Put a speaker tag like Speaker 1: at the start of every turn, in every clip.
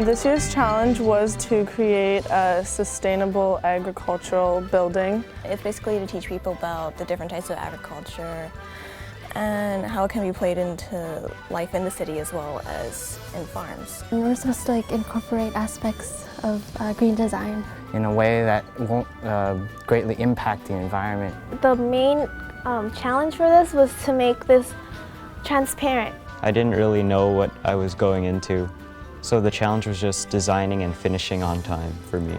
Speaker 1: This year's challenge was to create a sustainable agricultural building.
Speaker 2: It's basically to teach people about the different types of agriculture and how it can be played into life in the city as well as in farms.
Speaker 3: And we're supposed to incorporate aspects of green design
Speaker 4: in a way that won't greatly impact the environment.
Speaker 5: The main challenge for this was to make this transparent.
Speaker 6: I didn't really know what I was going into, so the challenge was just designing and finishing on time for me.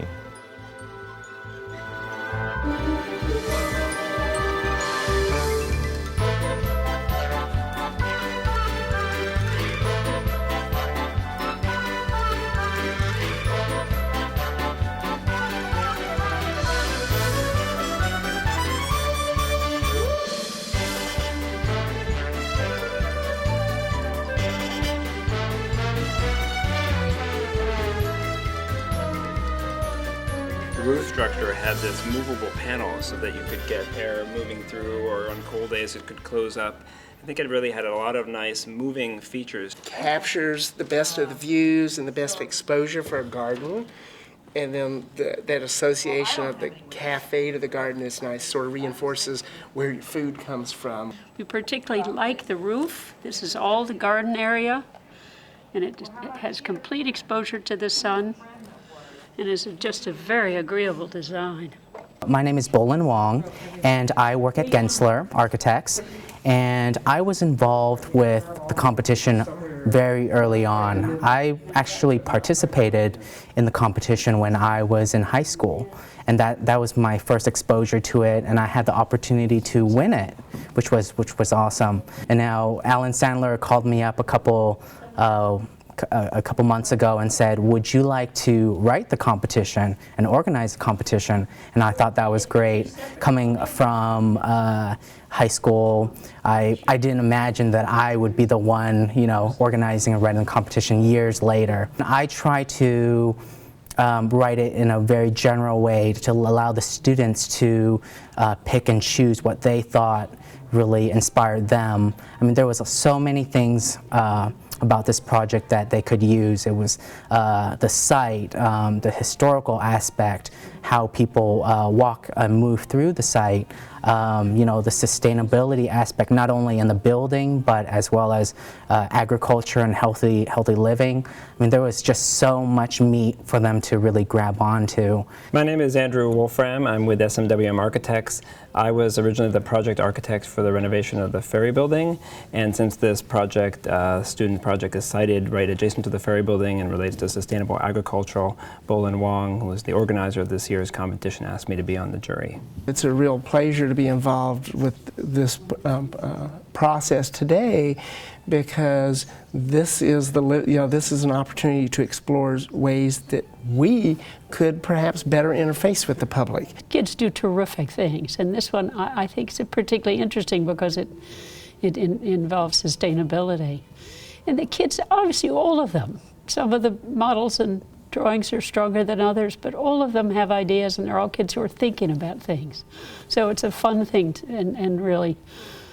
Speaker 7: The roof structure had this movable panel so that you could get air moving through, or on cold days it could close up. I think it really had a lot of nice moving features.
Speaker 8: Captures the best of the views and the best exposure for a garden. And then that association of the cafe to the garden is nice, sort of reinforces where your food comes from.
Speaker 9: We particularly like the roof. This is all the garden area, and it has complete exposure to the sun, and is just a very agreeable design.
Speaker 10: My name is Bolin Wong, and I work at Gensler Architects, and I was involved with the competition very early on. I actually participated in the competition when I was in high school, and that was my first exposure to it, and I had the opportunity to win it, which was awesome. And now Alan Sandler called me up a couple months ago and said, would you like to write the competition and organize the competition? And I thought that was great. Coming from high school, I didn't imagine that I would be the one, organizing and writing the competition years later. I try to write it in a very general way to allow the students to pick and choose what they thought really inspired them. I mean, there was so many things about this project that they could use. It was the site, the historical aspect, how people walk and move through the site, the sustainability aspect, not only in the building, but as well as agriculture and healthy living. I mean, there was just so much meat for them to really grab onto.
Speaker 7: My name is Andrew Wolfram. I'm with SMWM Architects. I was originally the project architect for the renovation of the ferry building, and since this project, student project is sited right adjacent to the ferry building and relates to sustainable agriculture, Bolin Wong, who was the organizer of this year's competition, asked me to be on the jury.
Speaker 8: It's a real pleasure to be involved with this process today, because this is this is an opportunity to explore ways that we could perhaps better interface with the public.
Speaker 9: Kids do terrific things, and this one I think is particularly interesting because it involves sustainability. And the kids, obviously all of them, some of the models and drawings are stronger than others, but all of them have ideas, and they're all kids who are thinking about things. So it's a fun thing and really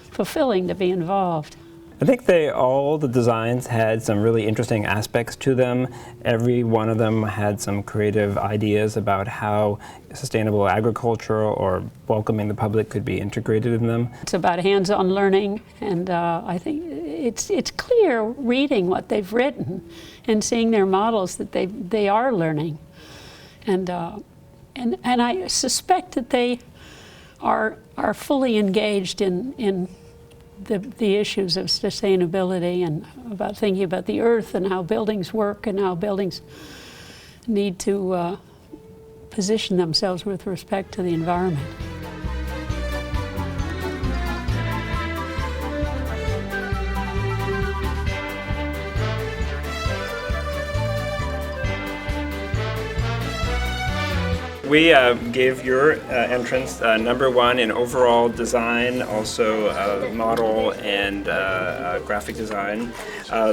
Speaker 9: fulfilling to be involved.
Speaker 7: I think all the designs had some really interesting aspects to them. Every one of them had some creative ideas about how sustainable agriculture or welcoming the public could be integrated in them.
Speaker 9: It's about hands-on learning, and I think it's clear reading what they've written and seeing their models that they are learning. And I suspect that they are fully engaged in the issues of sustainability and about thinking about the earth and how buildings work and how buildings need to position themselves with respect to the environment.
Speaker 7: We gave your entrance #1 in overall design, also model and graphic design.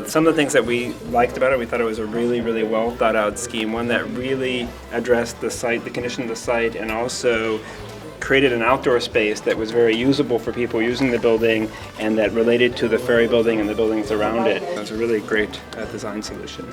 Speaker 7: Some of the things that we liked about it, we thought it was a really, really well thought out scheme, one that really addressed the site, the condition of the site, and also created an outdoor space that was very usable for people using the building and that related to the ferry building and the buildings around it. It was a really great design solution.